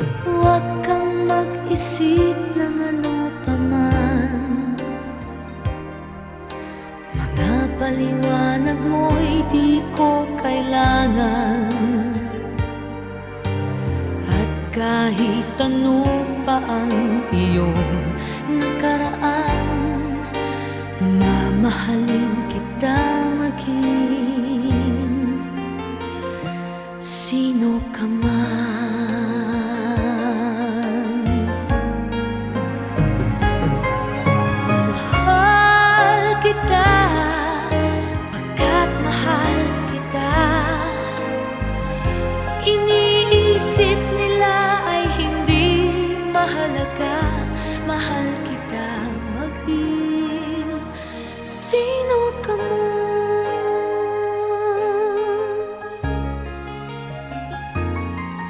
Huwag kang mag-isip ng ano pa man. Mga paliwanag mo'y di ko kailangan. At kahit ano pa ang iyong nakaraan, mamahalin kita maging sino ka man.